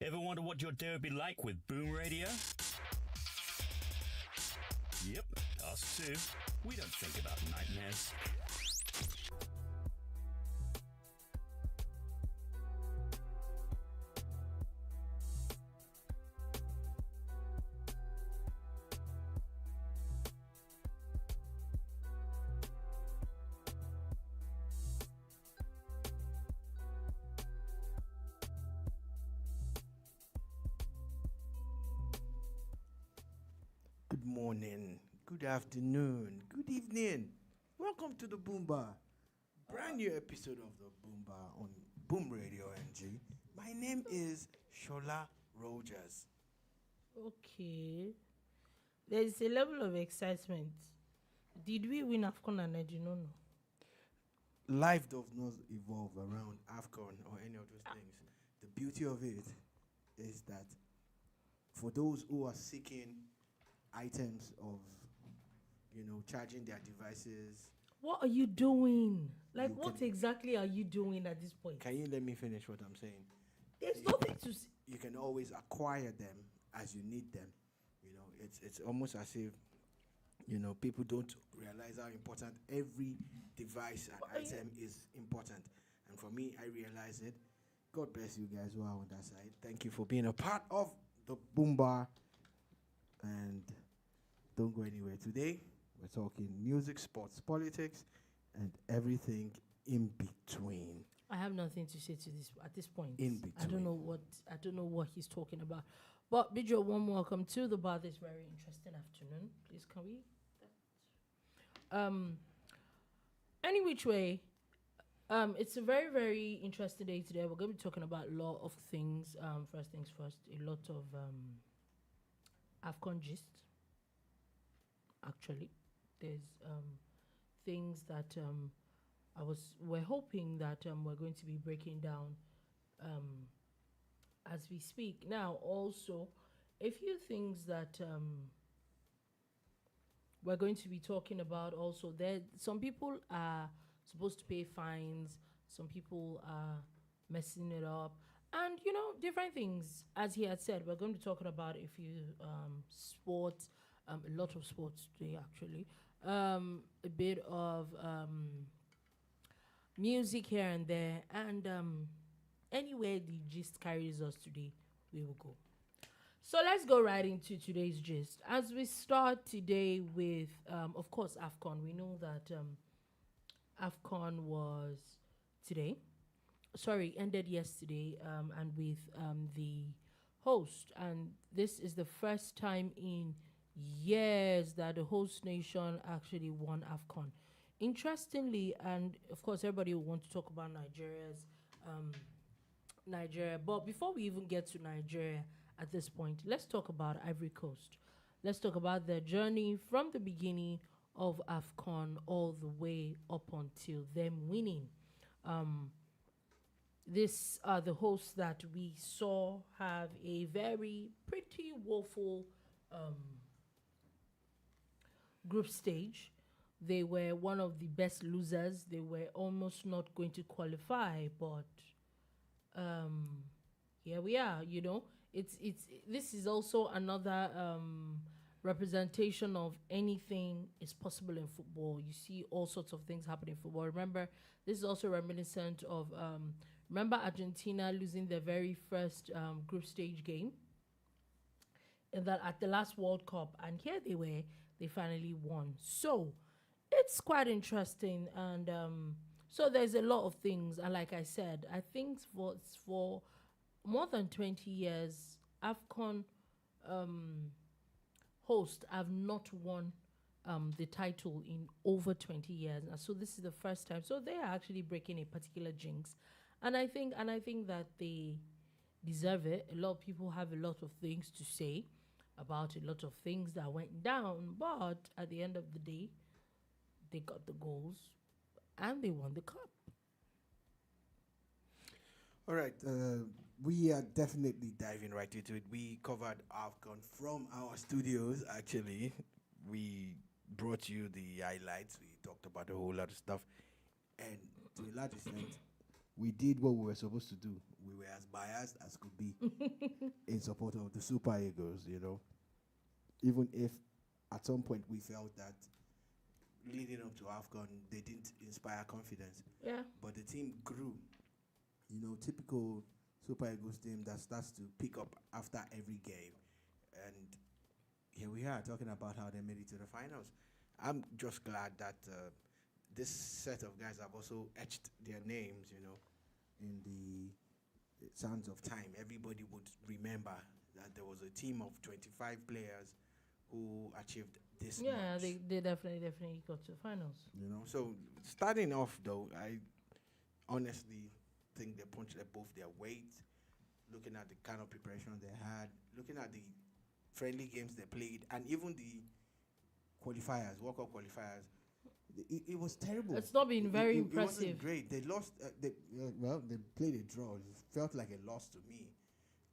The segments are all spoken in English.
Ever wonder what your day would be like with Boom Radio? Yep, us too. We don't think about nightmares. Good morning, good afternoon, good evening. Welcome to the Boom Bar. Brand new episode of the Boom Bar on Boom Radio NG. My name is Shola Rogers. Okay. There is a level of excitement. Did we win AFCON and I do not know? Life does not evolve around AFCON or any of those things. The beauty of it is that for those who are seeking items of, charging their devices. What are you doing? Like, what exactly are you doing at this point? Can you let me finish what I'm saying? There's nothing to see. You can always acquire them as you need them. It's almost as if, people don't realize how important every device and item is important. And for me, I realize it. God bless you guys who are on that side. Thank you for being a part of the Boom Bar. And don't go anywhere. Today, we're talking music, sports, politics, and everything in between. I have nothing to say to this at this point. In between. I don't know what he's talking about. But Bidjo, warm welcome to the bar this very interesting afternoon. Please, can we? Any which way, it's a very, very interesting day today. We're going to be talking about a lot of things. First things first, a lot of AFCON gist. Actually, there's things that we're hoping that we're going to be breaking down as we speak. Now, also, a few things that we're going to be talking about. Also, there some people are supposed to pay fines. Some people are messing it up. And, different things. As he had said, we're going to be talking about a few sports, a lot of sports today, actually. A bit of music here and there. And anywhere the gist carries us today, we will go. So let's go right into today's gist. As we start today with, of course, AFCON. We know that AFCON was today. Ended yesterday, and with the host. And this is the first time in years that the host nation actually won AFCON. Interestingly, and of course, everybody will want to talk about Nigeria. But before we even get to Nigeria at this point, let's talk about Ivory Coast. Let's talk about their journey from the beginning of AFCON all the way up until them winning. These are the hosts that we saw have a very pretty woeful group stage. They were one of the best losers. They were almost not going to qualify, but here we are. This is also another representation of anything is possible in football. You see all sorts of things happening in football. Remember, this is also reminiscent of remember Argentina losing their very first group stage game at the last World Cup, and here they finally won. So it's quite interesting, and so there's a lot of things. And like I said, I think for more than 20 years, AFCON hosts have not won the title in over 20 years. And so this is the first time. So they are actually breaking a particular jinx. And I think that they deserve it. A lot of people have a lot of things to say about a lot of things that went down. But at the end of the day, they got the goals and they won the cup. All right, we are definitely diving right into it. We covered AFCON from our studios, actually. We brought you the highlights. We talked about a whole lot of stuff. And to a large extent, we did what we were supposed to do. We were as biased as could be in support of the Super Eagles, you know. Even if at some point we felt that leading up to AFCON, they didn't inspire confidence. Yeah. But the team grew. You know, typical Super Eagles team that starts to pick up after every game. And here we are talking about how they made it to the finals. I'm just glad that this set of guys have also etched their names, you know, in the sands of time. Everybody would remember that there was a team of 25 players who achieved this much. Yeah, they definitely got to the finals. You know, so starting off though, I honestly think they punched above their weight. Looking at the kind of preparation they had, looking at the friendly games they played, and even the qualifiers, World Cup qualifiers, it was terrible. It's not been very impressive. It wasn't great. They lost. They played a draw. It felt like a loss to me,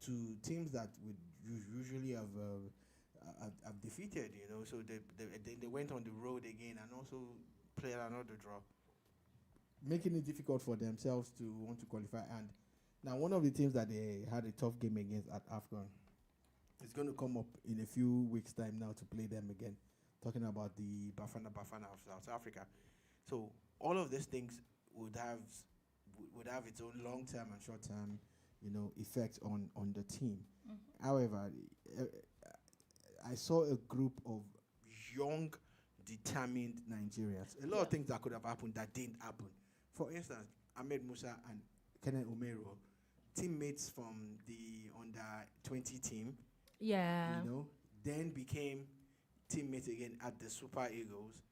to teams that would usually have defeated. You know, so they went on the road again and also played another draw, making it difficult for themselves to want to qualify. And now one of the teams that they had a tough game against at AFCON is going to come up in a few weeks' time now to play them again. Talking about the Bafana of South Africa. So all of these things would have its own long-term and short-term, you know, effects on the team. Mm-hmm. However, I saw a group of young, determined Nigerians. A lot of things that could have happened that didn't happen. For instance, Ahmed Musa and Kenneth Omero, teammates from the under-20 team. Yeah. You know, then became teammates again at the Super Eagles,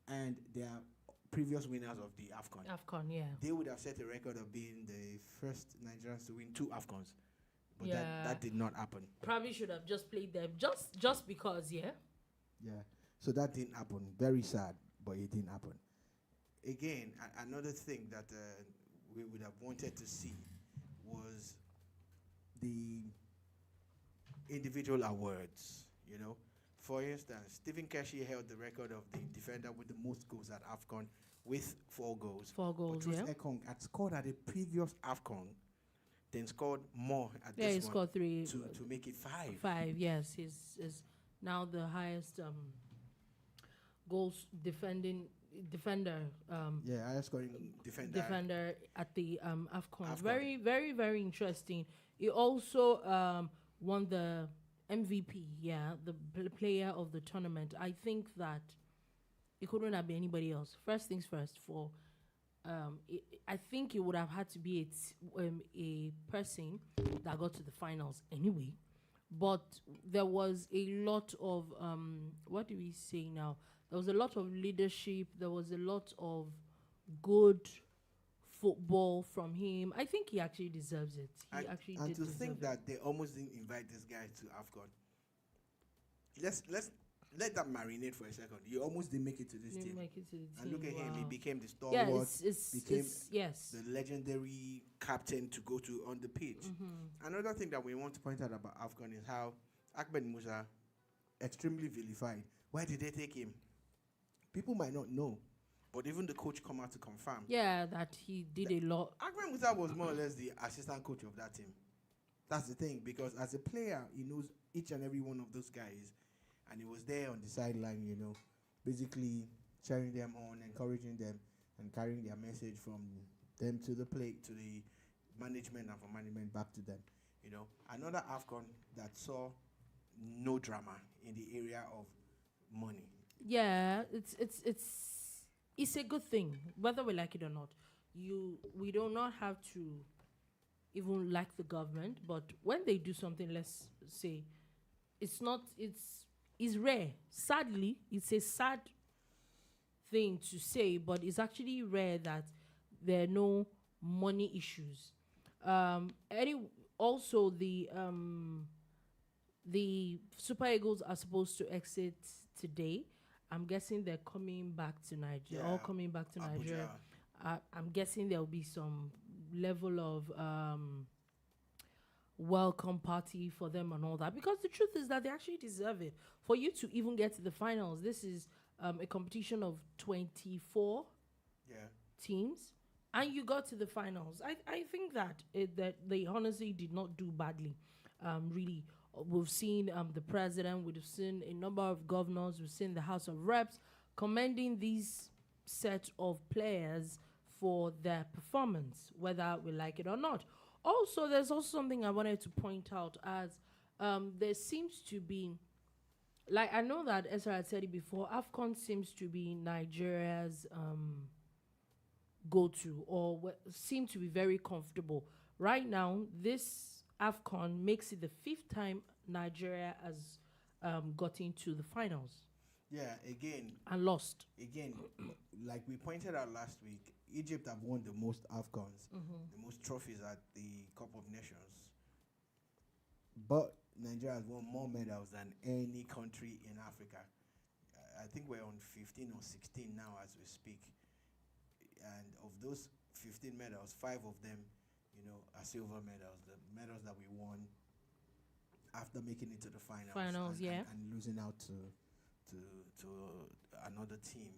and they are previous winners of the AFCON. AFCON, yeah. They would have set a record of being the first Nigerians to win 2 AFCONs, but yeah. that did not happen. Probably should have just played them just because, yeah. Yeah, so that didn't happen. Very sad, but it didn't happen. Again, another thing that we would have wanted to see was the individual awards, you know. For instance, Stephen Keshi held the record of the defender with the most goals at AFCON with 4 goals. 4 goals, But yeah. Ekong had scored at the previous AFCON, then scored more at Yeah, this he one scored 3. to make it 5. 5, yes. He's now the highest goals defender. Highest scoring defender at the AFCON. AFCON. Very, very, very interesting. He also won the MVP, the player of the tournament. I think that it couldn't have been anybody else. First things first, I think it would have had to be a person that got to the finals anyway. But there was a lot of, what do we say now? There was a lot of leadership. There was a lot of good football from him. I think he actually deserves it. He actually did deserve it. And to think that they almost didn't invite this guy to AFCON. Let's let that marinate for a second. He almost didn't make it to this team. And look at him. He became the stalwart. Became the legendary captain to go to on the pitch. Mm-hmm. Another thing that we want to point out about AFCON is how Ahmed Musa extremely vilified. Why did they take him? People might not know, but even the coach come out to confirm. Yeah, that he did a lot. Ahmed Musa was more or less the assistant coach of that team. That's the thing, because as a player, he knows each and every one of those guys, and he was there on the sideline, you know, basically cheering them on, encouraging them, and carrying their message from them to the plate, to the management, and from management back to them. You know, another AFCON that saw no drama in the area of money. Yeah, it's a good thing, whether we like it or not. We do not have to even like the government, but when they do something, let's say, it's rare. Sadly, it's a sad thing to say, but it's actually rare that there are no money issues. Also, the Super Eagles are supposed to exit today. I'm guessing they're coming back to Nigeria. Yeah, all coming back to Abuja. Nigeria. I'm guessing there will be some level of welcome party for them and all that, because the truth is that they actually deserve it. For you to even get to the finals, this is a competition of 24 teams, and you got to the finals. I think that they honestly did not do badly. Really, we've seen the president, we've seen a number of governors, we've seen the House of Reps commending these set of players for their performance, whether we like it or not. Also, there's also something I wanted to point out as there seems to be, like I know that Esther had said it before, AFCON seems to be Nigeria's go-to, or seem to be very comfortable. Right now, this AFCON makes it the 5th time Nigeria has got into the finals. Yeah, again. And lost. Again, like we pointed out last week, Egypt have won the most AFCONs, the most trophies at the Cup of Nations. But Nigeria has won more medals than any country in Africa. I think we're on 15 or 16 now as we speak. And of those 15 medals, 5 of them, are silver medals. The medals that we won after making it to the finals. And losing out to another team,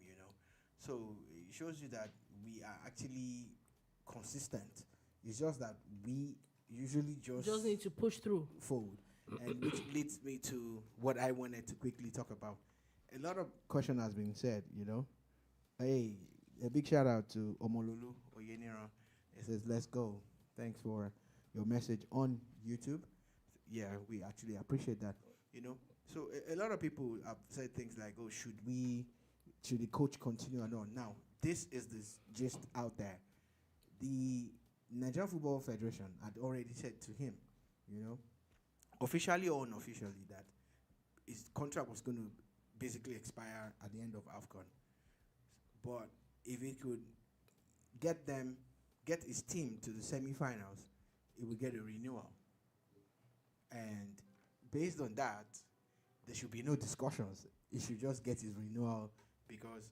So it shows you that we are actually consistent. It's just that we usually just need to push through forward. And which leads me to what I wanted to quickly talk about. A lot of question has been said, Hey, a big shout out to Omololu Oyenira. It says, let's go. Thanks for your message on YouTube. Yeah, we actually appreciate that, So a lot of people have said things like, oh, should the coach continue or not? Now, this is this gist out there. The Nigerian Football Federation had already said to him, officially or unofficially, that his contract was going to basically expire at the end of AFCON. But if he could get his team to the semi-finals, he would get a renewal. And based on that, there should be no discussions. He should just get his renewal because,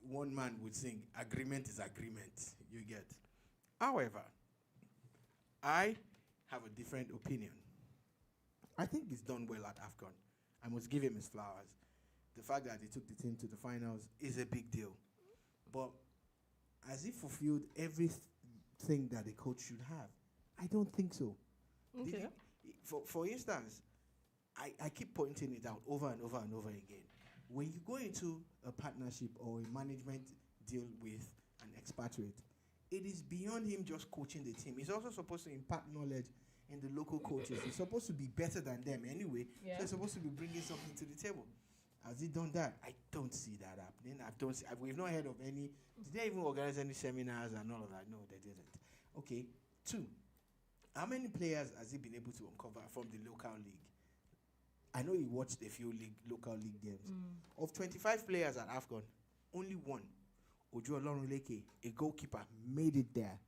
one man would sing, agreement is agreement, you get. However, I have a different opinion. I think he's done well at AFCON. I must give him his flowers. The fact that he took the team to the finals is a big deal. But has he fulfilled everything that a coach should have? I don't think so. Okay. For instance, I keep pointing it out over and over and over again. When you go into a partnership or a management deal with an expatriate, it is beyond him just coaching the team. He's also supposed to impart knowledge in the local coaches. He's supposed to be better than them anyway. Yeah. So he's supposed to be bringing something to the table. Has he done that? I don't see that happening. We've not heard of any. Did they even organize any seminars and all of that? No, they didn't. Okay. 2, how many players has he been able to uncover from the local league? I know he watched a few local league games. Of 25 players at AFCON, only 1, Odumodu Blvck, a goalkeeper, made it there.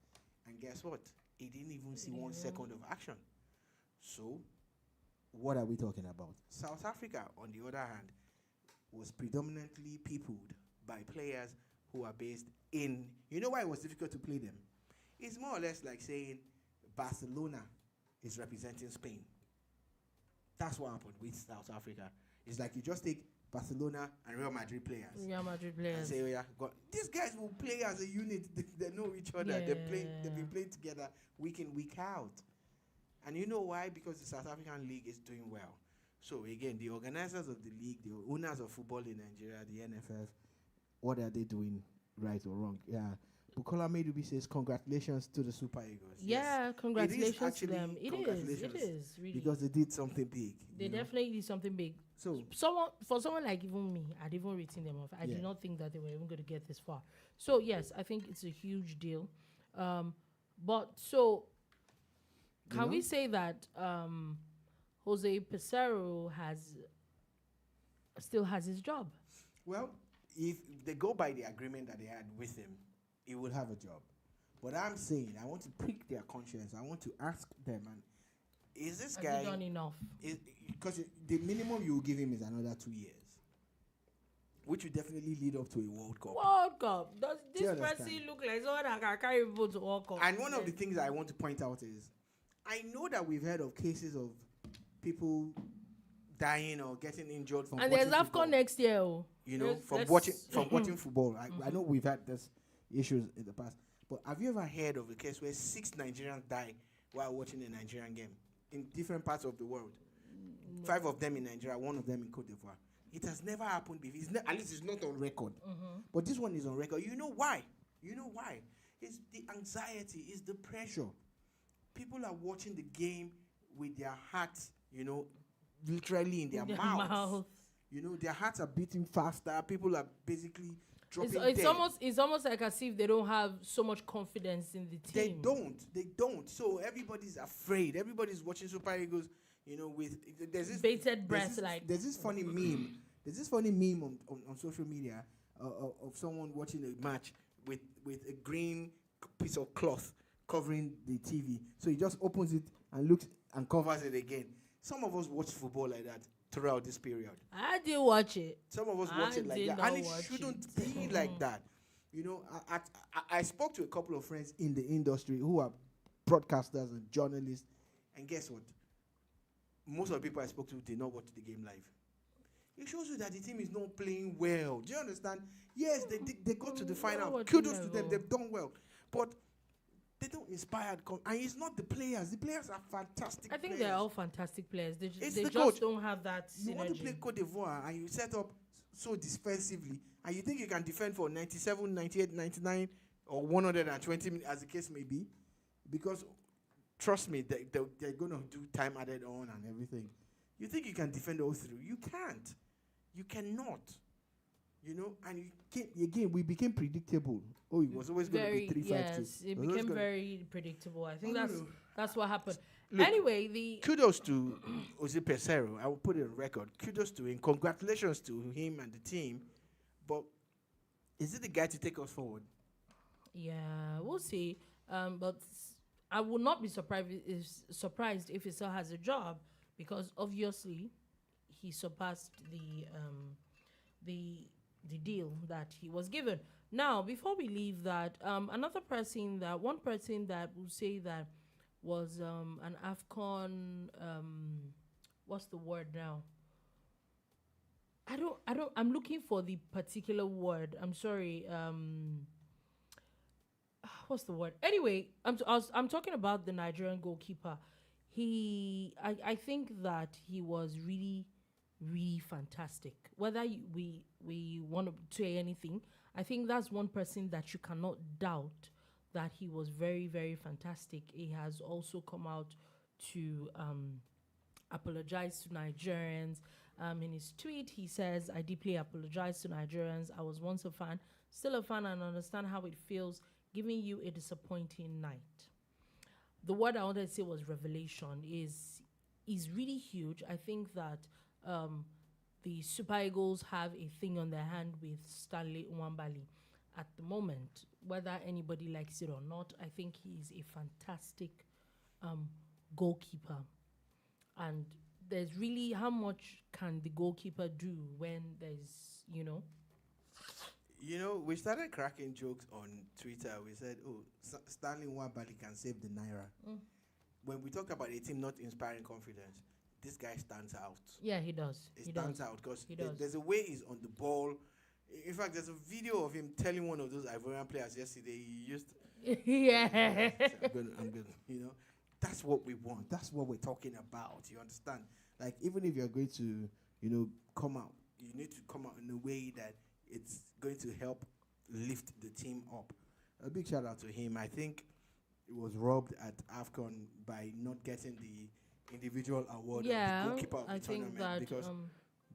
And guess what? He didn't even see 1 second of action. So, what are we talking about? South Africa, on the other hand, was predominantly peopled by players who are based in... You know why it was difficult to play them? It's more or less like saying Barcelona is representing Spain. That's what happened with South Africa. It's like you just take Barcelona and Real Madrid players. And say, oh yeah, these guys will play as a unit. They know each other. Yeah. They've been playing together week in, week out. And you know why? Because the South African league is doing well. So again, the organizers of the league, the owners of football in Nigeria, the NFF, what are they doing right or wrong? Yeah. Bukola Medubi says, congratulations to the Super Eagles. Yeah, yes. Congratulations to them. It is, really. Because they did something big. They definitely did something big. So, for someone like even me, I'd even written them off. I did not think that they were even going to get this far. So, yes, I think it's a huge deal. But, so, can we say that Jose Peseiro still has his job? Well, if they go by the agreement that they had with him, he will have a job. But I'm saying, I want to prick their conscience. I want to ask them, and is this guy... Has he done enough? Because the minimum you will give him is another 2 years, which will definitely lead up to a World Cup. World Cup? Does this person look like someone that can carry people to World Cup? And one of the things I want to point out is, I know that we've heard of cases of people dying or getting injured from And watching there's football. AFCON next year. Oh. You know, Let's- from let's- watching football. I know we've had this issues in the past, but have you ever heard of a case where 6 Nigerians died while watching a Nigerian game in different parts of the world? 5 of them in Nigeria, 1 of them in Cote d'Ivoire. It has never happened before. At least it's not on record. But this one is on record. You know why? It's the anxiety, it's the pressure. People are watching the game with their hearts, literally in their mouths. Their hearts are beating faster. People are basically dropping dead. It's almost like as if they don't have so much confidence in the team. They don't. So everybody's afraid. Everybody's watching Super Eagles, with there's this bated breath. There's this funny meme. There's this funny meme on social media of someone watching a match with a green piece of cloth covering the TV. So he just opens it and looks and covers it again. Some of us watch football like that throughout this period. I did watch it. Some of us watch it like that. And it shouldn't be like that. I spoke to a couple of friends in the industry who are broadcasters and journalists. And guess what? Most of the people I spoke to did not watch the game live. It shows you that the team is not playing well. Do you understand? Yes, they got to the final. Kudos to them. They've done well. But they don't inspire. And it's not the players. The players are fantastic. I think players. they're all fantastic players. They just coach. don't have that synergy. You want to play Cote d'Ivoire and you set up so defensively and you think you can defend for 97, 98, 99 or 120 minutes as the case may be, because trust me, they're going to do time added on and everything. You think you can defend all through? You can't. You cannot. And we became predictable. Oh, it was always going to be 3-5-2. Yes, it became very predictable. I think that's what happened. Look, anyway, kudos to Coach Peseiro. I will put it on record. Kudos to him. Congratulations to him and the team. But is it the guy to take us forward? Yeah, we'll see. But I would not be surprised if he still has a job, because obviously he surpassed the deal that he was given. Now, before we leave that, one person that will say that was an AFCON, what's the word now? I'm looking for the particular word. I'm sorry. What's the word? Anyway, I'm talking about the Nigerian goalkeeper. I think that he was really, really fantastic. Whether we want to say anything, I think that's one person that you cannot doubt that he was very, very fantastic. He has also come out to apologize to Nigerians. In his tweet, he says, "I deeply apologize to Nigerians. I was once a fan, still a fan, and understand how it feels giving you a disappointing night." The word I wanted to say was revelation. Is really huge. I think that the Super Eagles have a thing on their hand with Stanley Nwabali at the moment. Whether anybody likes it or not, I think he's a fantastic goalkeeper. And there's really, how much can the goalkeeper do when there's, we started cracking jokes on Twitter. We said, Stanley Nwabali can save the Naira. When we talked about a team not inspiring confidence, this guy stands out. Yeah, he does. He stands out because there's a way he's on the ball. In fact, there's a video of him telling one of those Ivorian players yesterday, he used... Yeah. I'm good. That's what we want. That's what we're talking about. You understand? Like, even if you're going to, come out, you need to come out in a way that it's going to help lift the team up. A big shout out to him. I think it was robbed at AFCON by not getting the individual award of the goalkeeper of the tournament, because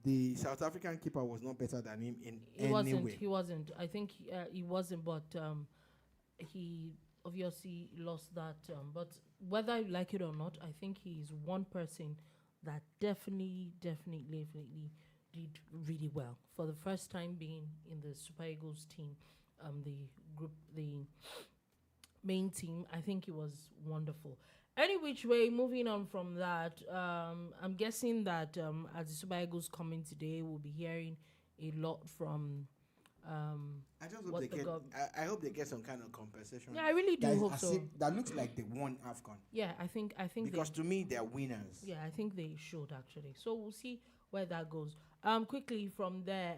the South African keeper was not better than him in any way. He wasn't. I think he wasn't, but he obviously lost that. But whether you like it or not, I think he's one person that definitely did really well for the first time being in the Super Eagles team, the main team. I think it was wonderful. Any which way, moving on from that, I'm guessing that as the Super Eagles come in today, we'll be hearing a lot from I just hope what they the get. gov- I hope they get some kind of compensation. Yeah, I really do That is hope as so. if- that looks like they won AFCON. Yeah, I think Because they, to me, they're winners. yeah, I think they should actually. So we'll see where that goes. Quickly from there,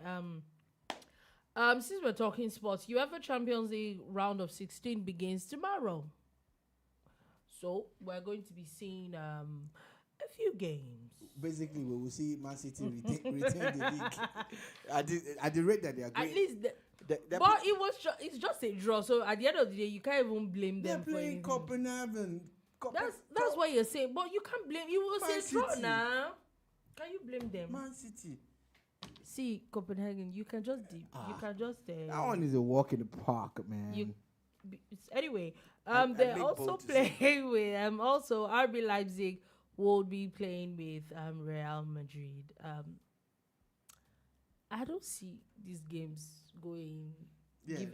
since we're talking sports, UEFA Champions League round of 16 begins tomorrow. So we're going to be seeing a few games. Basically, we will see Man City retain the league at the rate that they are going. At least, They're but it's just a draw. So at the end of the day, you can't even blame they're them for playing anything. Copenhagen. That's what you're saying. But you can't blame. You will Man say draw City. now. Can you blame them? Man City. See, Copenhagen, you can just you can just That one is a walk in the park, man. Anyway, I they're make also bold to say. playing with also RB Leipzig will be playing with Real Madrid. I don't see these games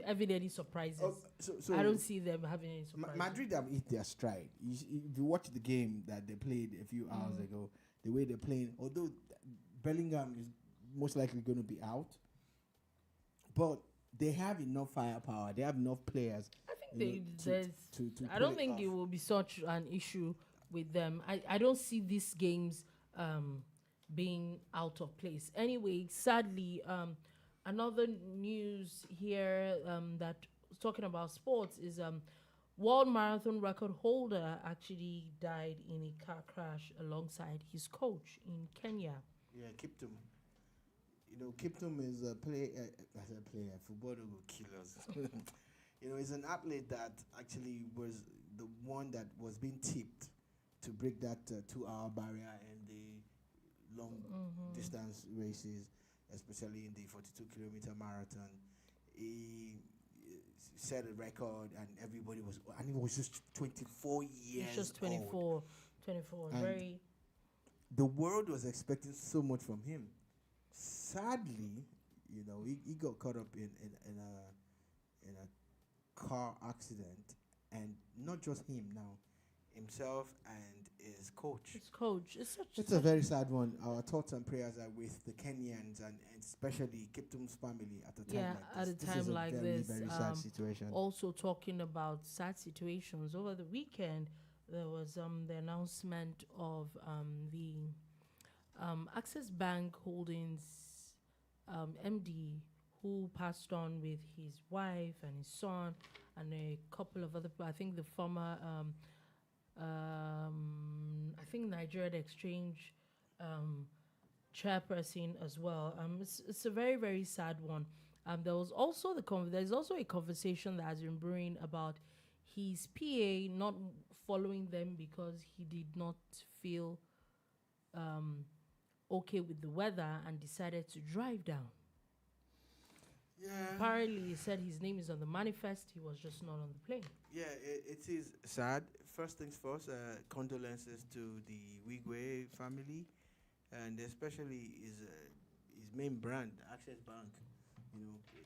having any surprises. So I don't see them having any surprises. Madrid have hit their stride. If you watch the game that they played a few hours ago, the way they're playing, although Bellingham is most likely going to be out, but they have enough firepower. They have enough players. I think I don't think it will be such an issue with them. I don't see these games being out of place. Anyway, sadly, another news here that talking about sports is world marathon record holder actually died in a car crash alongside his coach in Kenya. Yeah, Kiptum. Kiptum is a player. Football will kill us. He's an athlete that actually was the one that was being tipped to break that 2-hour barrier in the long distance races, especially in the 42-kilometer marathon. He set a record, and everybody was, and he was just 24 years He's just 24. old. 24. And Very. The world was expecting so much from him. Sadly, he got caught up in a car accident, and not just him now, himself and his coach. His coach. It's a very sad one. Our thoughts and prayers are with the Kenyans and especially Kiptum's family at a time like this. At a time like very, this. very sad situation. Also talking about sad situations. Over the weekend, there was the announcement of the Access Bank Holdings MD who passed on with his wife and his son and a couple of other people. I think the former I think Nigerian Exchange chairperson as well. It's a very, very sad one. There was also there's also a conversation that has been brewing about his PA not following them because he did not feel okay with the weather and decided to drive down. Yeah. Apparently, he said his name is on the manifest. He was just not on the plane. Yeah, it is sad. First things first, condolences to the Wigwe family, and especially his main brand, Access Bank.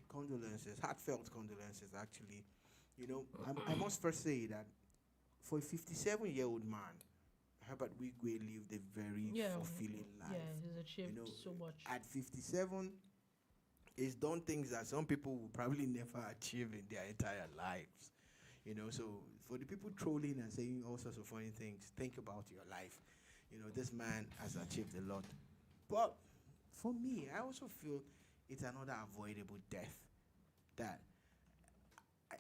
Condolences, heartfelt condolences, actually. I must first say that for a 57-year-old man, Herbert Wigwe lived a very fulfilling life. Yeah, he's achieved so much. At 57, he's done things that some people will probably never achieve in their entire lives. So for the people trolling and saying all sorts of funny things, think about your life. This man has achieved a lot. But for me, I also feel it's another avoidable death. That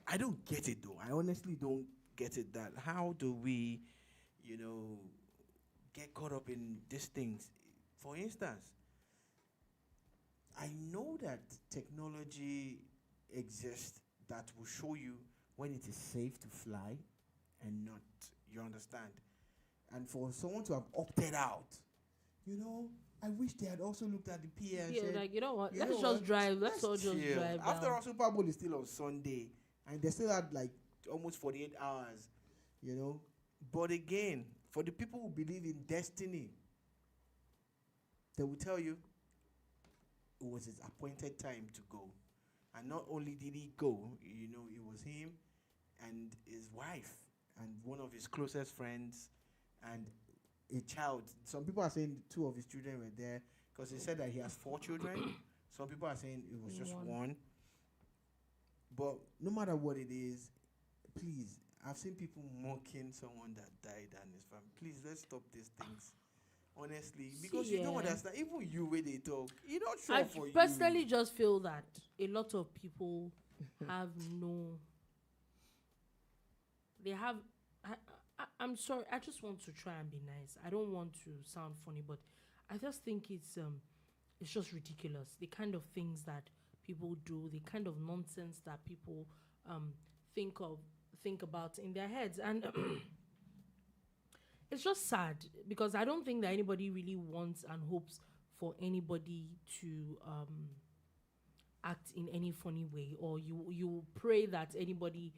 I don't get it, though. I honestly don't get it. That how do we, get caught up in these things? For instance, I know that technology exists that will show you when it is safe to fly and not. You understand? And for someone to have opted out, I wish they had also looked at the PA and said, like, what? Let's just drive. Let's all just chill. drive. After all, Super Bowl is still on Sunday, and they still had like almost 48 hours, But again, for the people who believe in destiny, they will tell you it was his appointed time to go. And not only did he go, it was him and his wife and one of his closest friends and a child. Some people are saying 2 of his children were there because he said that he has 4 children. Some people are saying it was just one. But no matter what it is, please, I've seen people mocking someone that died and his family. Please, let's stop these things. Honestly, because you don't understand. Even you, when they talk, you're not sure for you. I personally just feel that a lot of people have no. They have. I'm sorry. I just want to try and be nice. I don't want to sound funny, but I just think it's just ridiculous. The kind of things that people do, the kind of nonsense that people think about in their heads, and it's just sad because I don't think that anybody really wants and hopes for anybody to act in any funny way, or you pray that anybody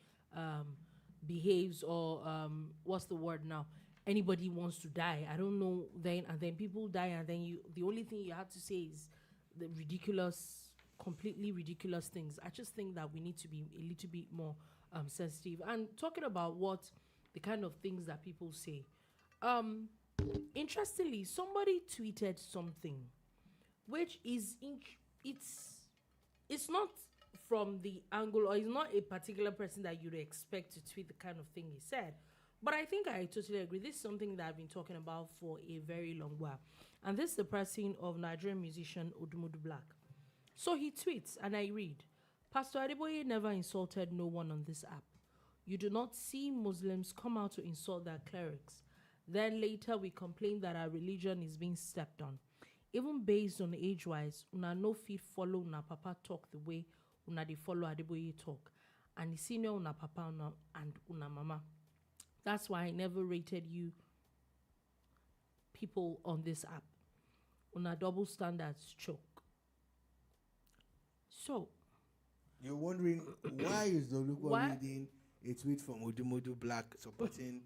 behaves, or what's the word now? Anybody wants to die. I don't know. Then people die, and then the only thing you have to say is the ridiculous, completely ridiculous things. I just think that we need to be a little bit more sensitive. And talking about what the kind of things that people say. Interestingly, somebody tweeted something, which is it's not from the angle, or it's not a particular person that you'd expect to tweet the kind of thing he said. But I think I totally agree. This is something that I've been talking about for a very long while. And this is the person of Nigerian musician Odumodu Blvck. So he tweets, and I read, Pastor AdeboyeIn never insulted no one on this app. You do not see Muslims come out to insult their clerics. Then later we complain that our religion is being stepped on. Even based on age-wise, una no fit follow una papa talk the way una dey follow AdeboyeIn talk. And the senior una papa and una mama. That's why I never rated you people on this app. Una double standards choke. So, you're wondering why is Dolugo reading a tweet from Odumodu Blvck supporting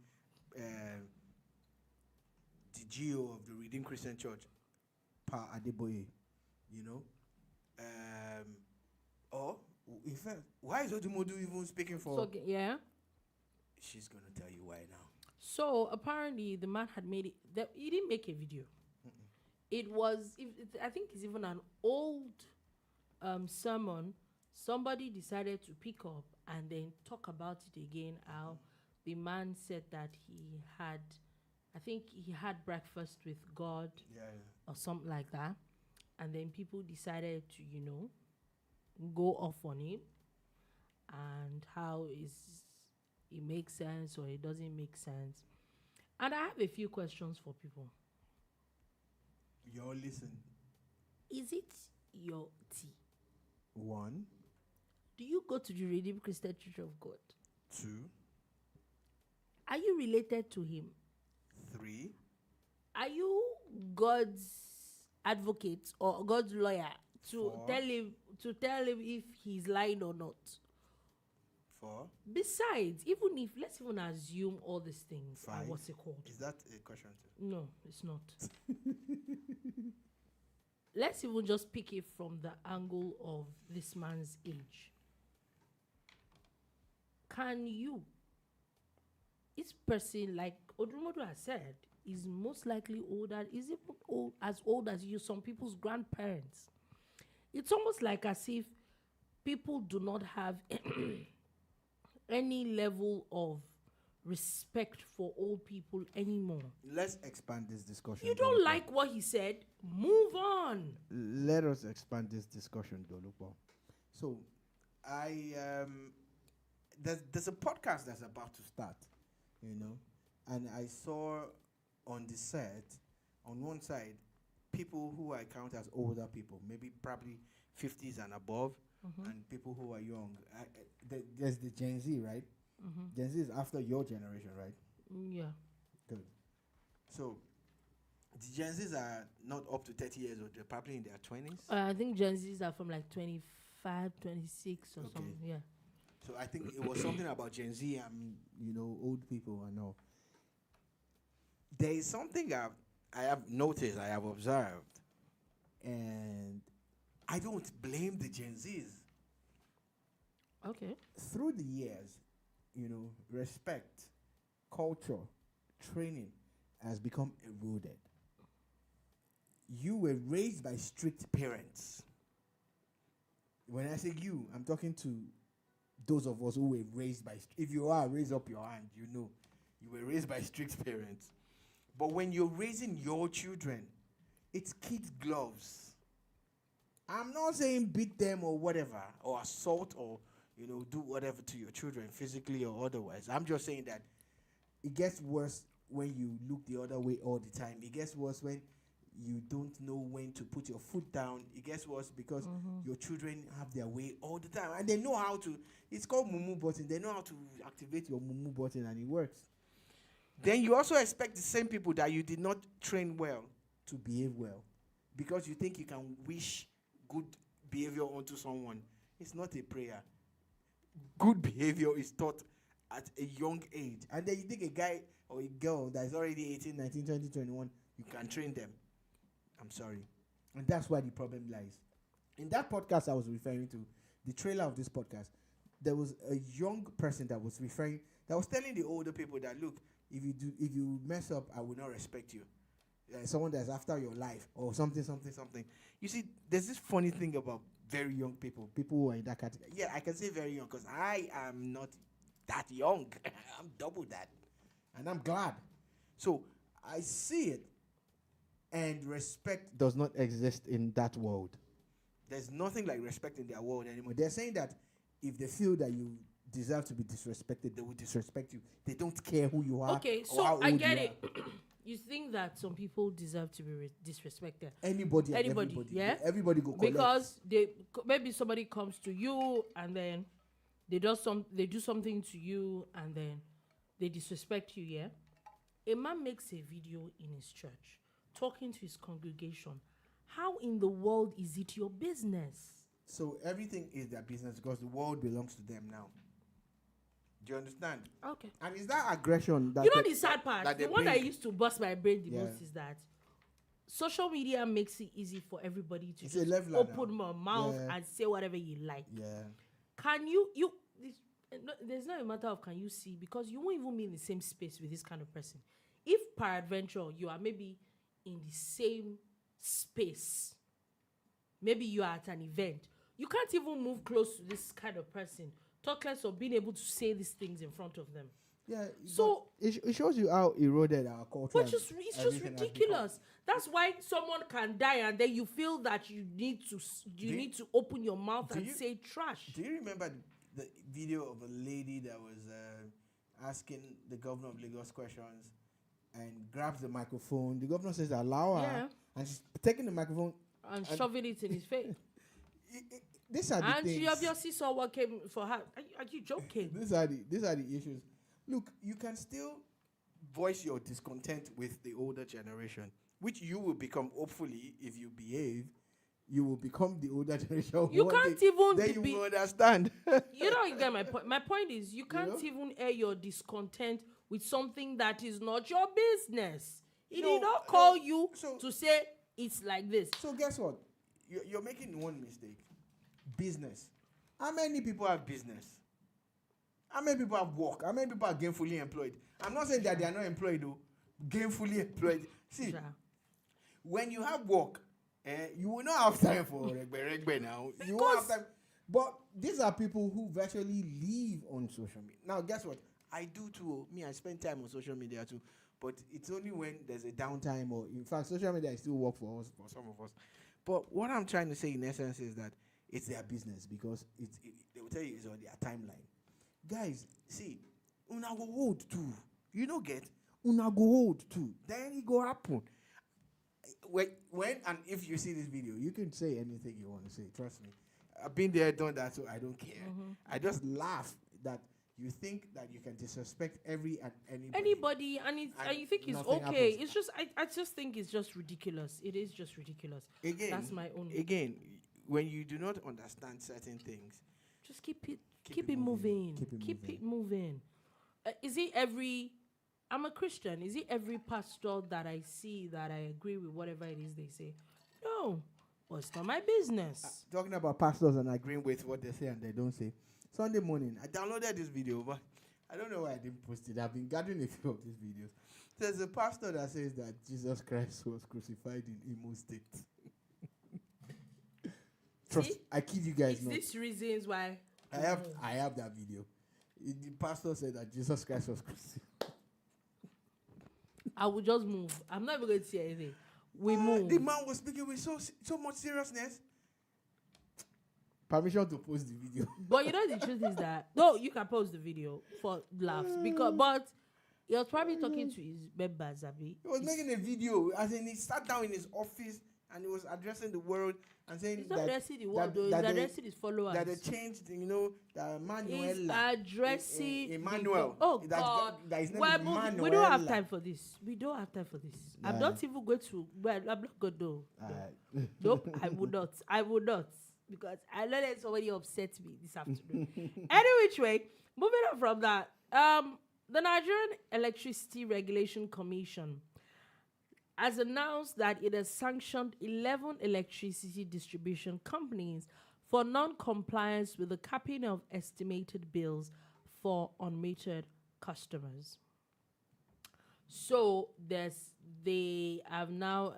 the GO of the Redeemed Christian Church, Pa Adeboye, or in fact, why is Odumodu even speaking for? So, yeah. She's gonna tell you why now. So apparently the man had made it. He didn't make a video. It was. I think it's even an old sermon. Somebody decided to pick up and then talk about it again. How the man said that he had, I think he had breakfast with God, or something like that, and then people decided to, go off on him, and how it makes sense or it doesn't make sense. And I have a few questions for people. You're listening. Is it your tea? 1. Do you go to the Redeemed Christian Church of God? 2. Are you related to him? 3. Are you God's advocate or God's lawyer to 4. tell him if he's lying or not? 4. Besides, let's even assume all these things. 5. What's it called? Is that a question too? No, it's not. Let's even just pick it from the angle of this man's age. Can you, this person, like Odumodu has said, is most likely older, is even as old as you, some people's grandparents. It's almost like as if people do not have any level of respect for old people anymore. Let's expand this discussion. You don't like what he said? Move on. Let us expand this discussion, Dolupo. So, there's a podcast that's about to start, and I saw on the set, on one side, people who I count as older people, maybe probably 50s and above, and people who are young. There's the Gen Z, right? Gen Z is after your generation, right? Yeah. Good. So, the Gen Zs are not up to 30 years old. They're probably in their 20s. I think Gen Zs are from like 25, 26 or something. Yeah. So, I think it was something about Gen Z and, old people and all. There is something I have noticed, I have observed, and I don't blame the Gen Zs. Okay. Through the years, respect, culture, training has become eroded. You were raised by strict parents. When I say you, I'm talking to those of us who were raised by, if you are, raise up your hand, you know. You were raised by strict parents. But when you're raising your children, it's kid gloves. I'm not saying beat them or whatever, or assault or, do whatever to your children, physically or otherwise. I'm just saying that it gets worse when you look the other way all the time. It gets worse when you don't know when to put your foot down. It gets worse because your children have their way all the time. And they know how to, it's called mumu button. They know how to activate your mumu button and it works. Then you also expect the same people that you did not train well to behave well. Because you think you can wish good behavior onto someone. It's not a prayer. Good behavior is taught at a young age. And then you think a guy or a girl that is already 18, 19, 20, 21, you can train them. I'm sorry. And that's where the problem lies. In that podcast I was referring to, the trailer of this podcast, there was a young person that was telling the older people that, look, if you mess up, I will not respect you. Someone that's after your life or something. You see, there's this funny thing about very young people who are in that category. Yeah, I can say very young because I am not that young. I'm double that. And I'm glad. So I see it. And respect does not exist in that world. There's nothing like respect in their world anymore. They're saying that if they feel that you deserve to be disrespected, they will disrespect you. They don't care who you are. Okay, so I get it. You think that some people deserve to be disrespected? Anybody, yeah. Everybody go collect. Because maybe somebody comes to you and then they do something to you and then they disrespect you. Yeah. A man makes a video in his church talking to his congregation. How in the world is it your business? So everything is their business because the world belongs to them now. Do you understand? Okay. And is that aggression that the sad part? The one that used to bust my brain the most is that social media makes it easy for everybody to just open my mouth and say whatever you like. Yeah. Can there's not a matter of can you see, because you won't even be in the same space with this kind of person. If peradventure you are maybe in the same space, maybe you are at an event, you can't even move close to this kind of person. Talk less of being able to say these things in front of them. Yeah. So it shows you how eroded our culture. Which is just ridiculous. That's why someone can die, and then you feel that you need to open your mouth and say trash. Do you remember the video of a lady that was asking the governor of Lagos questions and grabs the microphone? The governor says allow her, and she's taking the microphone and shoving it in his face. These are the things. And you obviously saw what came for her. Are you joking? These are the issues. Look, you can still voice your discontent with the older generation, which you will become, hopefully, if you behave, you will become the older generation. You can't even then you will understand. You don't get my point. My point is you can't even air your discontent with something that is not your business. He did not call you to say it's like this. So guess what? You're making one mistake. Business. How many people have business? How many people have work? How many people are gainfully employed? I'm not saying that they are not employed though. Gainfully employed. See, when you have work, you will not have time for regbe now. You won't have time. But these are people who virtually live on social media. Now, guess what? I do too. Me, I spend time on social media too. But it's only when there's a downtime, or in fact, social media is still work for us, for some of us. But what I'm trying to say in essence is that it's their business, because they will tell you it's on their timeline. Guys, see, una go hold too. You don't get una go hold too. Then it go happen. When and if you see this video, you can say anything you want to say. Trust me, I've been there, done that, so I don't care. I just laugh that you think that you can disrespect anybody, and you think it's okay. Happens. It's just I just think it's just ridiculous. It is just ridiculous. Again, that's my own. Again, when you do not understand certain things, just keep it moving. Keep it moving. Is it every? I'm a Christian. Is it every pastor that I see that I agree with whatever it is they say? No, but it's not my business. Talking about pastors and agreeing with what they say and they don't say. Sunday morning, I downloaded this video, but I don't know why I didn't post it. I've been gathering a few of these videos. There's a pastor that says that Jesus Christ was crucified in Imo State. Trust, I kid you guys not. These reasons why I have that video. The pastor said that Jesus Christ was crucified. I will just move. I'm not even going to say anything. We move. The man was speaking with so much seriousness. Permission to post the video. But you know the truth is that no, you can post the video for laughs but he was probably talking to his members, Abi. He was making a video, as in he sat down in his office and he was addressing the world and saying he's not addressing the world, though. He's addressing his followers. That they changed, that Manuel. He's addressing Emmanuel. God. That his name is Manuel. We don't have time for this. We don't have time for this. I'm not even going to. Well, I'm not going to. Nope, I would not. I would not. Because I know that somebody upset me this afternoon. Any which way, moving on from that, the Nigerian Electricity Regulation Commission has announced that it has sanctioned 11 electricity distribution companies for non-compliance with the capping of estimated bills for unmetered customers. So they have now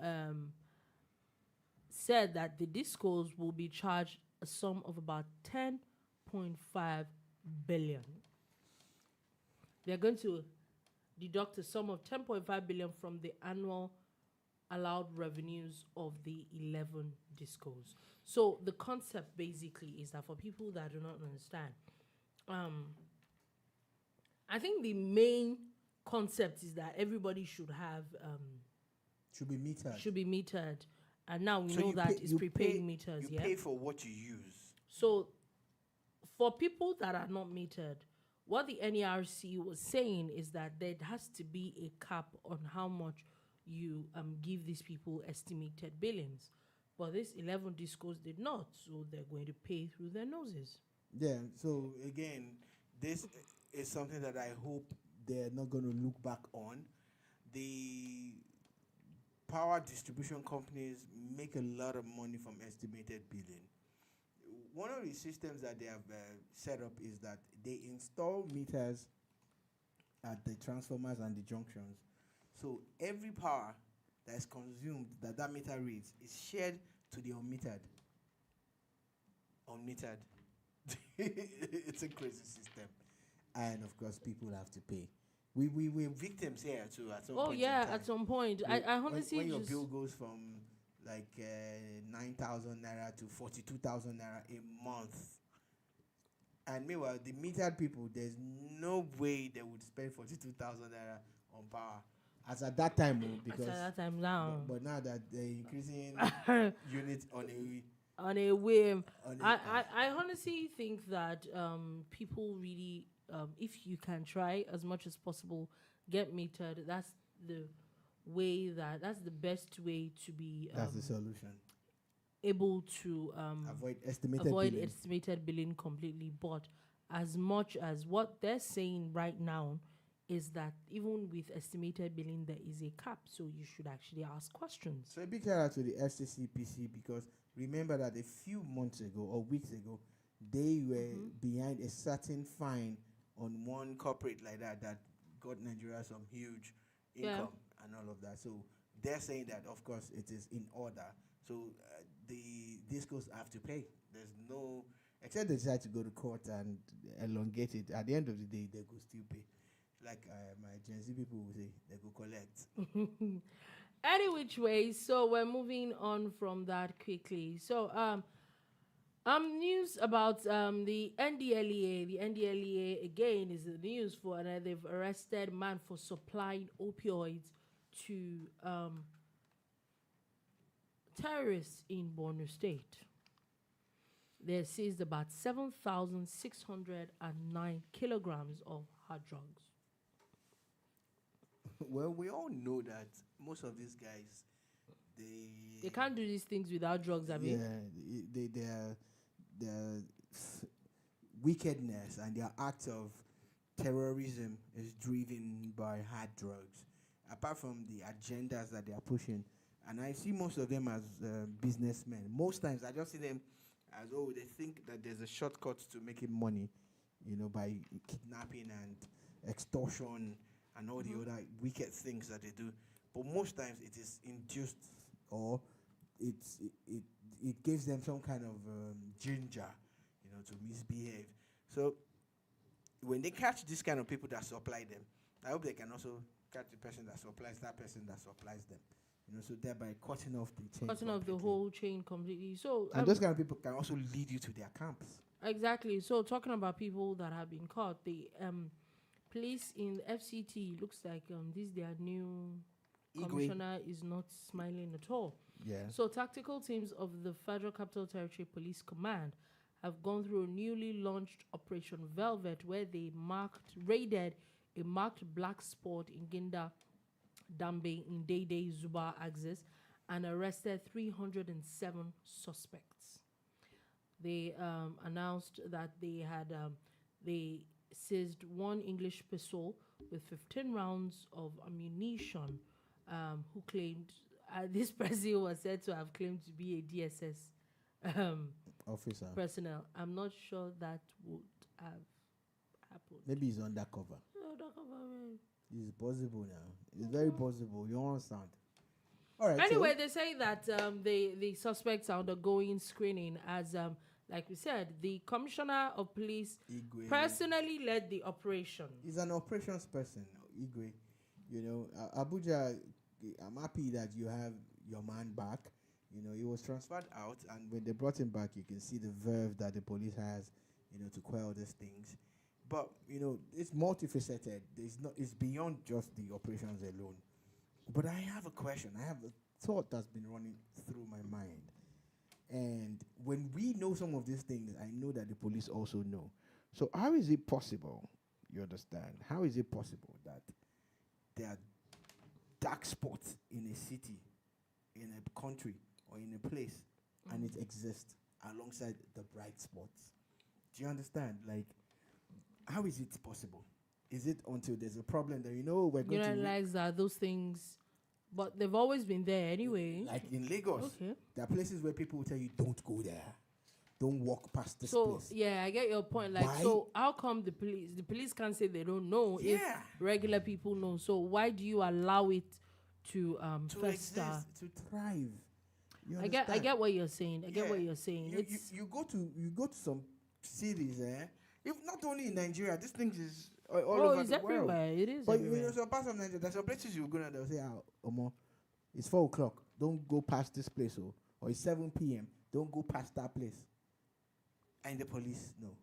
said that the discos will be charged a sum of about 10.5 billion. They're going to deduct a sum of 10.5 billion from the annual allowed revenues of the 11 discos. So the concept basically is that for people that do not understand, I think the main concept is that everybody should have should be metered. And now we know that it's prepaid meters. You pay for what you use. So for people that are not metered, what the NERC was saying is that there has to be a cap on how much you give these people estimated billings. But these 11 discos did not, so they're going to pay through their noses. Yeah, so again, this is something that I hope they're not going to look back on. The power distribution companies make a lot of money from estimated billing. One of the systems that they have set up is that they install meters at the transformers and the junctions. So every power that is consumed that meter reads is shared to the unmetered. It's a crazy system. And of course, people have to pay. We're victims here too at some point. Oh yeah, at some point. I honestly when your bill goes from like 9,000 naira to 42,000 naira a month, and meanwhile the metered people, there's no way they would spend 42,000 naira on power. As at that time, because at that time now. But now that they're increasing units on a whim, I honestly think that people really, if you can try as much as possible, get metered. That's the best way to be. That's the solution. Able to avoid estimated billing completely, but as much as what they're saying right now is that even with estimated billing, there is a cap, so you should actually ask questions. So a big shout out to the Fccpc, because remember that a few months ago or weeks ago, they were behind a certain fine on one corporate like that got Nigeria some huge income and all of that. So they're saying that, of course, it is in order. So the discos have to pay. There's no, except they decide to go to court and elongate it. At the end of the day, they go still pay. Like my Gen Z people will say, they go collect. Any which way, so we're moving on from that quickly. So news about the NDLEA. The NDLEA again is the news for, and they've arrested man for supplying opioids to terrorists in Borno State. They seized about 7,609 kilograms of hard drugs. Well, we all know that most of these guys, they can't do these things without drugs. I mean, their wickedness and their act of terrorism is driven by hard drugs. Apart from the agendas that they are pushing, and I see most of them as businessmen. Most times, I just see them as they think that there's a shortcut to making money, by kidnapping and extortion and all the other wicked things that they do. But most times it is induced, or it gives them some kind of ginger, to misbehave. So when they catch this kind of people that supply them, I hope they can also catch the person that supplies that person that supplies them. So thereby cutting off the chain. Cutting off the whole chain completely. So and those kind of people can also lead you to their camps. Exactly. So talking about people that have been caught, the police in FCT looks like this their new commissioner is not smiling at all. Yeah. So tactical teams of the Federal Capital Territory Police Command have gone through a newly launched Operation Velvet, where they raided a marked black spot in Ginda Dambe in Dede Zuba axis and arrested 307 suspects. They announced that they seized one English pistol with 15 rounds of ammunition, who claimed, this person was said to have claimed to be a DSS officer personnel. I'm not sure that would have happened. Maybe he's undercover. It's possible now. It's very possible. You understand? All right. Anyway, they say that the suspects are undergoing screening as, like we said, the commissioner of police Igwe personally led the operation. He's an operations person, Igwe. Abuja, I'm happy that you have your man back. He was transferred out, and when they brought him back, you can see the verve that the police has, to quell these things. But, it's multifaceted. It's beyond just the operations alone. But I have a question. I have a thought that's been running through my mind. And when we know some of these things, I know that the police also know. So how is it possible, you understand? How is it possible that there are dark spots in a city, in a country, or in a place, and it exists alongside the bright spots? Do you understand? Like, how is it possible? Is it until there's a problem that we're going to realize that those things, but they've always been there anyway. Like in Lagos, okay. There are places where people will tell you, don't go there. Don't walk past this so, place. Yeah, I get your point. Like, why? So how come the police can't say they don't know if regular people know? So why do you allow it to fester? Exist, to thrive? I get what you're saying. I get what you're saying. You go to some cities, if not only in Nigeria, this thing is all over it's the everywhere. world. It is But everywhere. some parts of Nigeria, there's some places you go and they'll say, Omo, it's 4 o'clock. Don't go past this place, or it's 7 p.m. Don't go past that place. And the police know.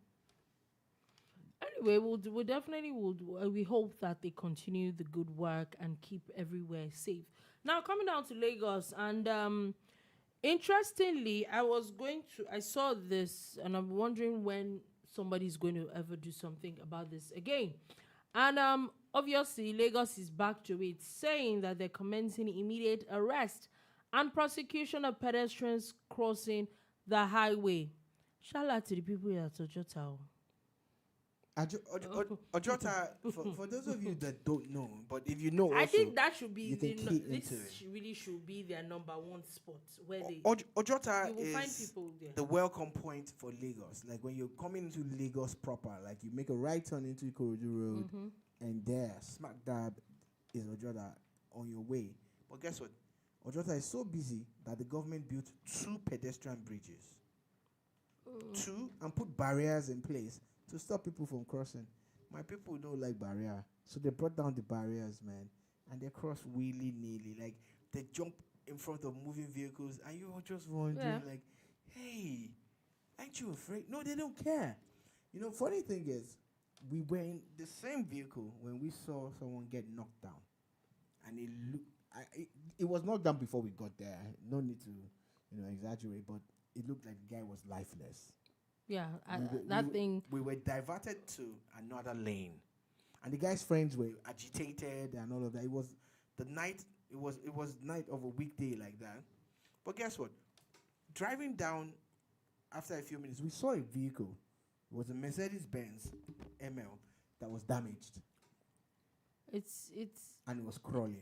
Anyway, we definitely we hope that they continue the good work and keep everywhere safe. Now, coming down to Lagos, and interestingly, I saw this, and I'm wondering when somebody's going to ever do something about this again. And obviously, Lagos is back to it, saying that they're commencing immediate arrest and prosecution of pedestrians crossing the highway. Shout out to the people here at Ojota. Ojota, for those of you that don't know, but if you know, I think that should be really should be their number one spot where they Ojota you will is find people there. the welcome point for Lagos. Like when you're coming into Lagos proper, like you make a right turn into Ikorodu Road, and there, smack dab, is Ojota on your way. But guess what? Ojota is so busy that the government built 2 pedestrian bridges. 2, and put barriers in place to stop people from crossing. My people don't like barrier, so they brought down the barriers, man, and they cross willy-nilly. Like, they jump in front of moving vehicles, and you're just wondering, like, hey, aren't you afraid? No, they don't care. Funny thing is, we were in the same vehicle when we saw someone get knocked down, and it was knocked down before we got there. No need to, exaggerate, but it looked like the guy was lifeless. Yeah, we were diverted to another lane, and the guy's friends were agitated and all of that. It was the night. It was night of a weekday like that. But guess what? Driving down, after a few minutes, we saw a vehicle. It was a Mercedes-Benz ML that was damaged. And it was crawling.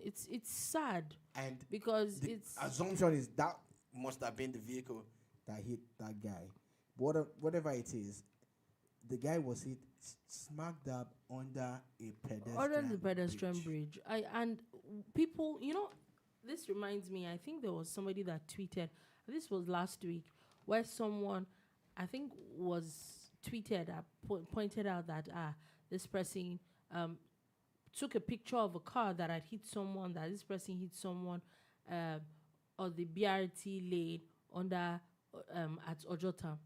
It's sad. And because the assumption is that must have been the vehicle that hit that guy. Whatever it is, the guy was hit smack dab under the pedestrian bridge. And people, this reminds me, I think there was somebody that tweeted, this was last week, where someone, I think was tweeted, pointed out that this person took a picture of a car that had hit someone, that this person hit someone on the BRT lane under at Ojota.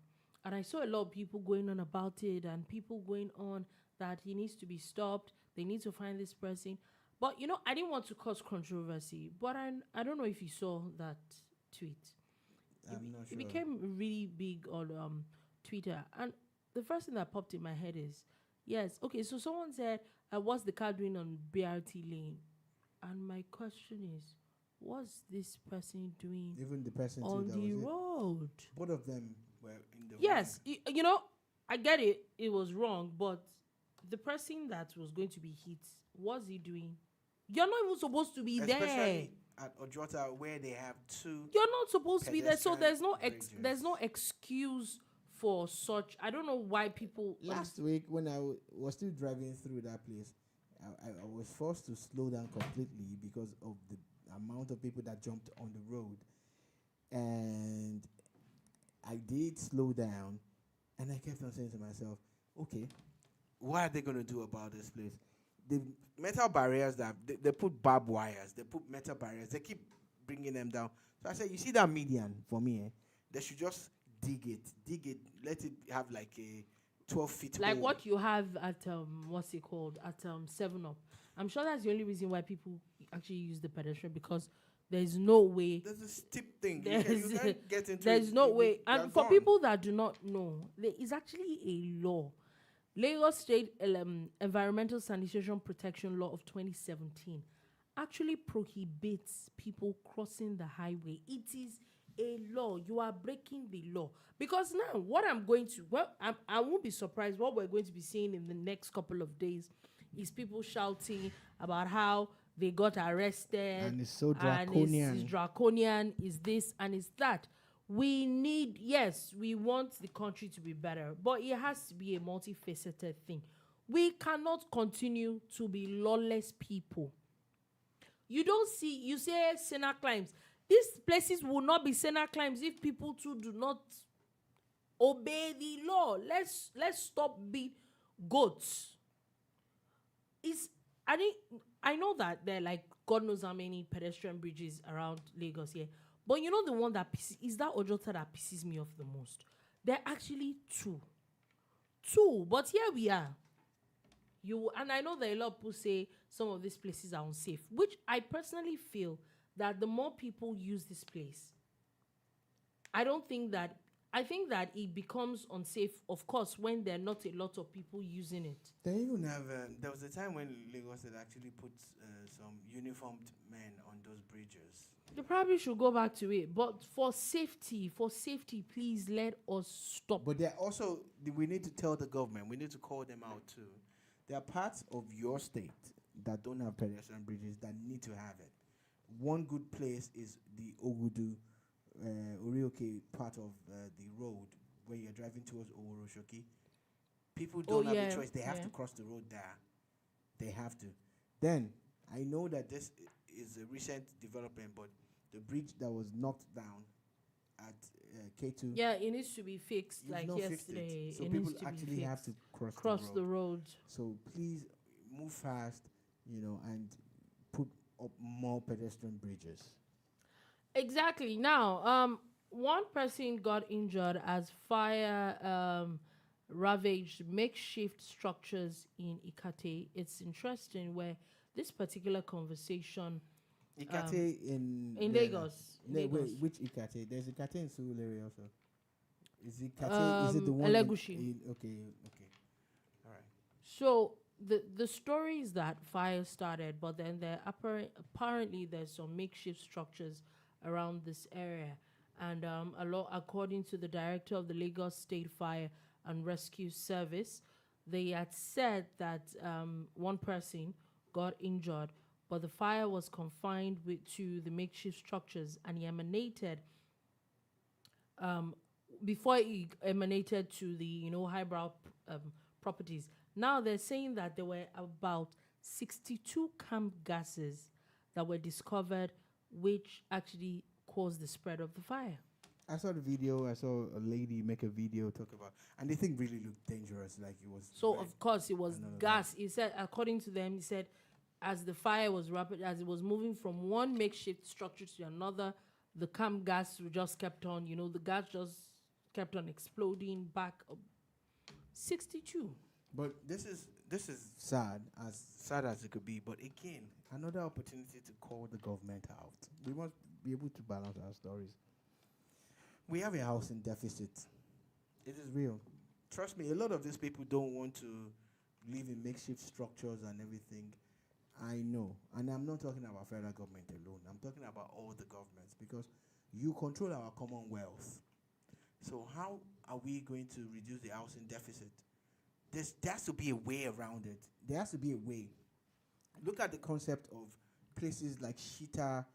And I saw a lot of people going on about it, and people going on that he needs to be stopped. They need to find this person. But, I didn't want to cause controversy. But I don't know if you saw that tweet. I'm not sure. It became really big on Twitter. And the first thing that popped in my head is, yes, okay, so someone said, what's the car doing on BRT lane? And my question is, what's this person doing Even the person on the road? Both of them were in the Yes, I get it. It was wrong, but the person that was going to be hit, what's he doing? You're not even supposed to be there. Especially at Ojota, where they have two. You're not supposed to be there, so there's no bridges. excuse for such. I don't know why people. Last week, when I was still driving through that place, I was forced to slow down completely because of the amount of people that jumped on the road. And I did slow down, and I kept on saying to myself, okay, what are they going to do about this place? The metal barriers that they put barbed wires, they put metal barriers, they keep bringing them down. So I said, you see that median for me, they should just dig it, let it have like a 12 feet like hole. what you have at what's it called at 7-Up. I'm sure that's the only reason why people actually use the pedestrian, because there's no way. There's a steep thing. You can't get into there's it. no way. And for gone. people that do not know, there is actually a law, Lagos State Environmental Sanitation Protection Law of 2017, actually prohibits people crossing the highway. It is a law. You are breaking the law. Because now, what I'm going to, I won't be surprised. What we're going to be seeing in the next couple of days is people shouting about how they got arrested. And it's so draconian. And it's draconian, is this and is that. We want the country to be better, but it has to be a multifaceted thing. We cannot continue to be lawless people. You say Sena climbs. These places will not be Sena climbs if people too do not obey the law. Let's stop being goats. I know that there are like God knows how many pedestrian bridges around Lagos here. But the one that is that Ojota that pisses me off the most. There are actually two. But here we are. And I know that a lot of people say some of these places are unsafe, which I personally feel that the more people use this place, I think that it becomes unsafe, of course, when there are not a lot of people using it. They even have, there was a time when Lagos had actually put some uniformed men on those bridges. They probably should go back to it. But for safety, please let us stop. But they're also, we need to tell the government, we need to call them out too. There are parts of your state that don't have pedestrian bridges that need to have it. One good place is the Ogudu, Orioke part of the road where you're driving towards Oworoshoki. People don't have a choice. They have to cross the road there. They have to. Then, I know that this is a recent development, but the bridge that was knocked down at K2. Yeah, it needs to be fixed like yesterday. So people actually have to cross the road. So please move fast, and put up more pedestrian bridges. Exactly. Now, one person got injured as fire ravaged makeshift structures in Ikate. It's interesting where this particular conversation. Ikate in Lagos. Wait, which Ikate? There's Ikate in Surulere also. Is Ikate? Is it the one? Elegushi. Okay. All right. So the story is that fire started, but then there apparently there's some makeshift structures around this area, and according to the director of the Lagos State Fire and Rescue Service, they had said that one person got injured, but the fire was confined to the makeshift structures, and he emanated before it emanated to the highbrow properties. Now they're saying that there were about 62 camp gases that were discovered, which actually caused the spread of the fire. I saw the video. I saw a lady make a video talk about, and the thing really looked dangerous. Like it was. So red of course it was and all of gas. He said, according to them, he said, as the fire was rapid, as it was moving from one makeshift structure to another, the camp gas just kept on. The gas just kept on exploding back up. 62. But this is sad as it could be. But again, another opportunity to call the government out. We must be able to balance our stories. We have a housing deficit. It is real. Trust me, a lot of these people don't want to live in makeshift structures and everything. I know. And I'm not talking about federal government alone. I'm talking about all the governments, because you control our commonwealth. So how are we going to reduce the housing deficit? There has to be a way around it. There has to be a way. Look at the concept of places like Shita,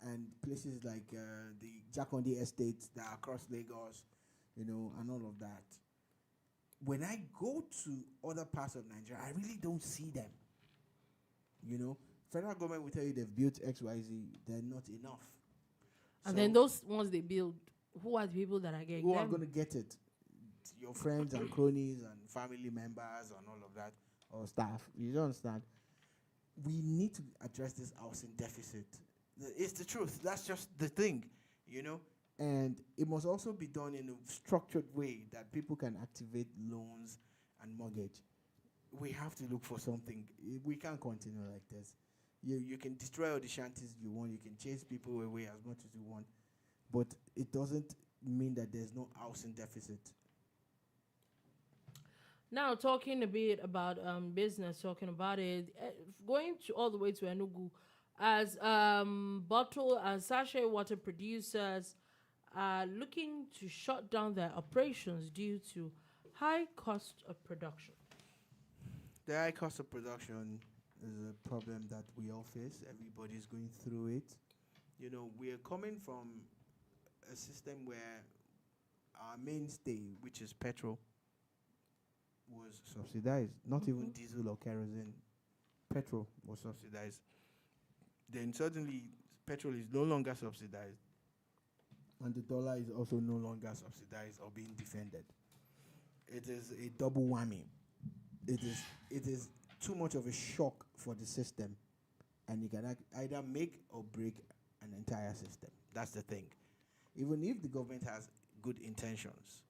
and places like the Jakonde estates that are across Lagos, and all of that. When I go to other parts of Nigeria, I really don't see them. Federal government will tell you they've built XYZ, they're not enough. And then those ones they build, who are the people that are getting who them? are going to get it? Your friends and cronies and family members and all of that, or staff. You don't understand. We need to address this housing deficit. It's the truth. That's just the thing, And it must also be done in a structured way that people can activate loans and mortgage. We have to look for something. We can't continue like this. You can destroy all the shanties you want. You can chase people away as much as you want. But it doesn't mean that there's no housing deficit. Now, talking a bit about business, talking about it, going all the way to Enugu, as bottle and sachet water producers are looking to shut down their operations due to high cost of production. The high cost of production is a problem that we all face. Everybody's going through it. We are coming from a system where our mainstay, which is petrol, was subsidized. Not even diesel or kerosene. Petrol was subsidized. Then suddenly, petrol is no longer subsidized. And the dollar is also no longer subsidized or being defended. It is a double whammy. It is too much of a shock for the system. And you can either make or break an entire system. That's the thing. Even if the government has good intentions,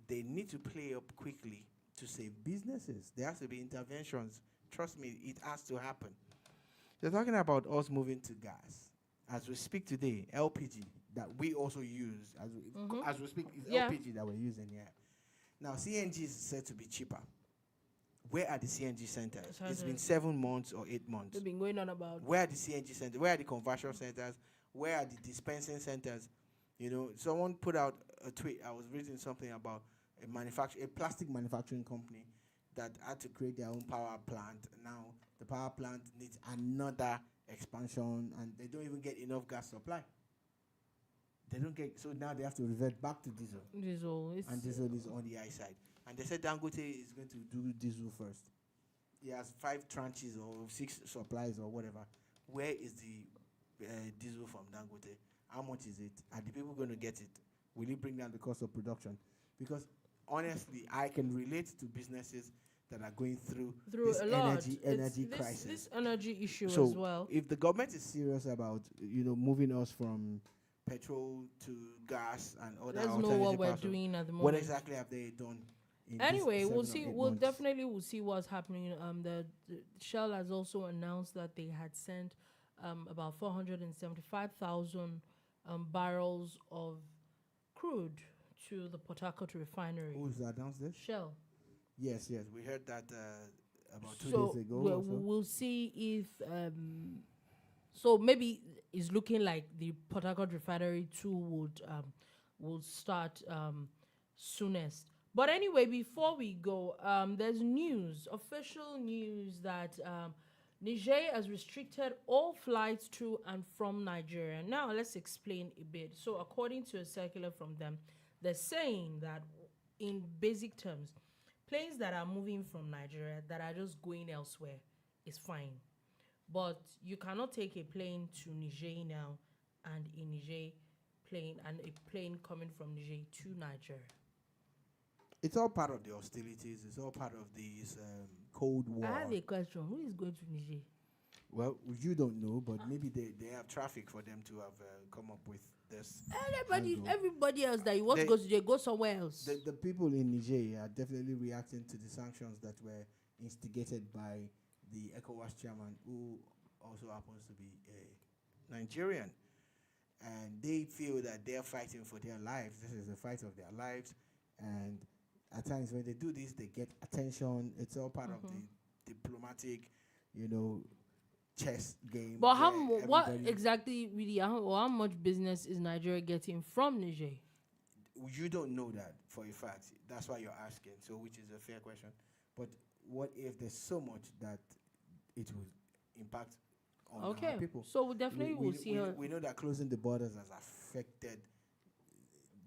they need to play up quickly to save businesses. There has to be interventions. Trust me, it has to happen. They're talking about us moving to gas. As we speak today, LPG that we also use, as we speak, is LPG that we're using here. Now, CNG is said to be cheaper. Where are the CNG centers? It's been 7 months or 8 months. They've been going on about. Where are the CNG centers? Where are the conversion centers? Where are the dispensing centers? Someone put out a tweet. I was reading something about a plastic manufacturing company that had to create their own power plant. Now the power plant needs another expansion, and they don't even get enough gas supply. So now they have to revert back to diesel. And diesel is on the high side. And they said Dangote is going to do diesel first. He has 5 tranches or 6 supplies or whatever. Where is the diesel from Dangote? How much is it? Are the people going to get it? Will it bring down the cost of production? Because honestly, I can relate to businesses that are going through this a lot. energy crisis. This energy issue so as well. If the government is serious about moving us from petrol to gas and other let's know what we're doing at the moment. What exactly have they done? Anyway, we'll see. We'll see what's happening. The Shell has also announced that they had sent about 475,000 barrels of crude to the Port Harcourt refinery. Who's announced this? Shell. Yes, we heard that about 2 days ago. We'll see if so maybe it's looking like the Port Harcourt refinery too would start soonest. But anyway, before we go, there's official news that Niger has restricted all flights to and from Nigeria. Now, let's explain a bit. So, according to a circular from them, they're saying that, in basic terms, planes that are moving from Nigeria that are just going elsewhere is fine. But you cannot take a plane to Niger now and in Niger plane and a plane coming from Niger to Nigeria? It's all part of the hostilities. It's all part of this Cold War. I have a question. Who is going to Niger? Well, you don't know, but maybe they have traffic for them to have come up with this. Everybody else that you want to go to Niger, go somewhere else. The people in Niger are definitely reacting to the sanctions that were instigated by the ECOWAS chairman, who also happens to be a Nigerian. And they feel that they're fighting for their lives. This is a fight of their lives. And at times when they do this, they get attention. It's all part of the diplomatic, chess game. But what exactly really, how much business is Nigeria getting from Niger? You don't know that for a fact. That's why you're asking, so which is a fair question. But what if there's so much that it will impact on our people? So we definitely will see her. We know that closing the borders has affected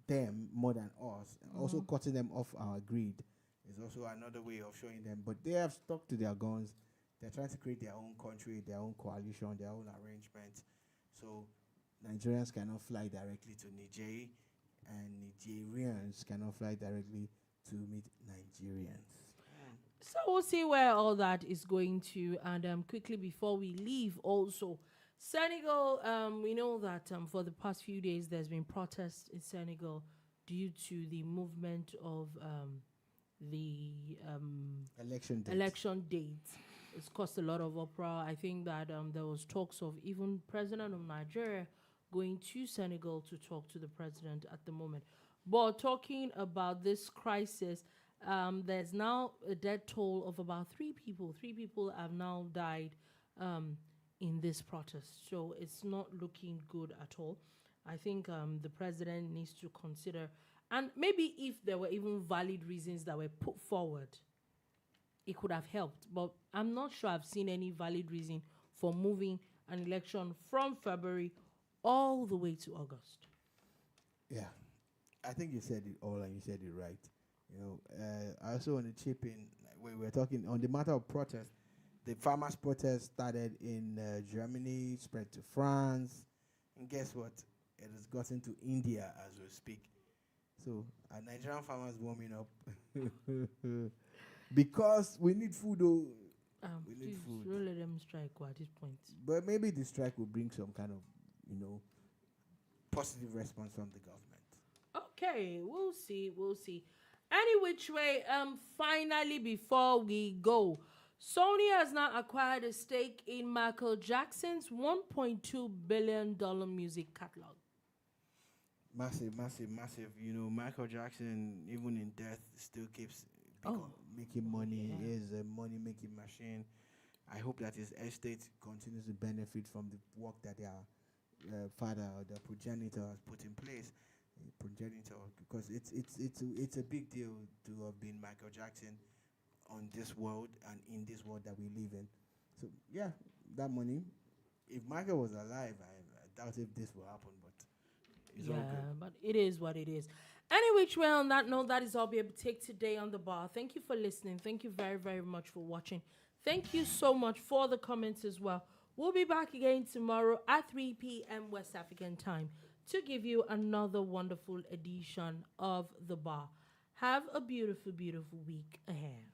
them more than us. Also cutting them off our grid is also another way of showing them. But they have stuck to their guns. They're trying to create their own country, their own coalition, their own arrangements. So Nigerians cannot fly directly to Niger, and Nigerians cannot fly directly to meet Nigerians. So we'll see where all that is going to. And quickly before we leave, also, Senegal, we know that for the past few days there's been protests in Senegal due to the movement of the election date. It's caused a lot of uproar. I think that there was talks of even President of Nigeria going to Senegal to talk to the president at the moment. But talking about this crisis, there's now a death toll of about 3 people. 3 people have now died in this protest. So it's not looking good at all. I think the president needs to consider, and maybe if there were even valid reasons that were put forward, it could have helped. But I'm not sure I've seen any valid reason for moving an election from February all the way to August. Yeah, I think you said it all and you said it right. I also want to chip in when we're talking on the matter of protest. The farmers' protest started in Germany, spread to France, and guess what? It has gotten to India as we speak. So, our Nigerian farmers warming up because we need food. Though we need food. Don't let them strike at this point. But maybe the strike will bring some kind of, positive response from the government. Okay, we'll see. Any which way, finally, before we go, Sony has now acquired a stake in Micheal Jackson's $1.2 billion music catalog. Massive. Micheal Jackson, even in death, still keeps making money. Yeah. He is a money-making machine. I hope that his estate continues to benefit from the work that their father or their progenitor has put in place. Because it's a big deal to have been Micheal Jackson on this world and in this world that we live in. So yeah, that money. If Micheal was alive, I doubt if this will happen, but it's all good. But it is what it is. Any which way, on that note, that is all we'll be able to take today on The Bar. Thank you for listening. Thank you very, very much for watching. Thank you so much for the comments as well. We'll be back again tomorrow at 3 p.m. West African time to give you another wonderful edition of The Bar. Have a beautiful, beautiful week ahead.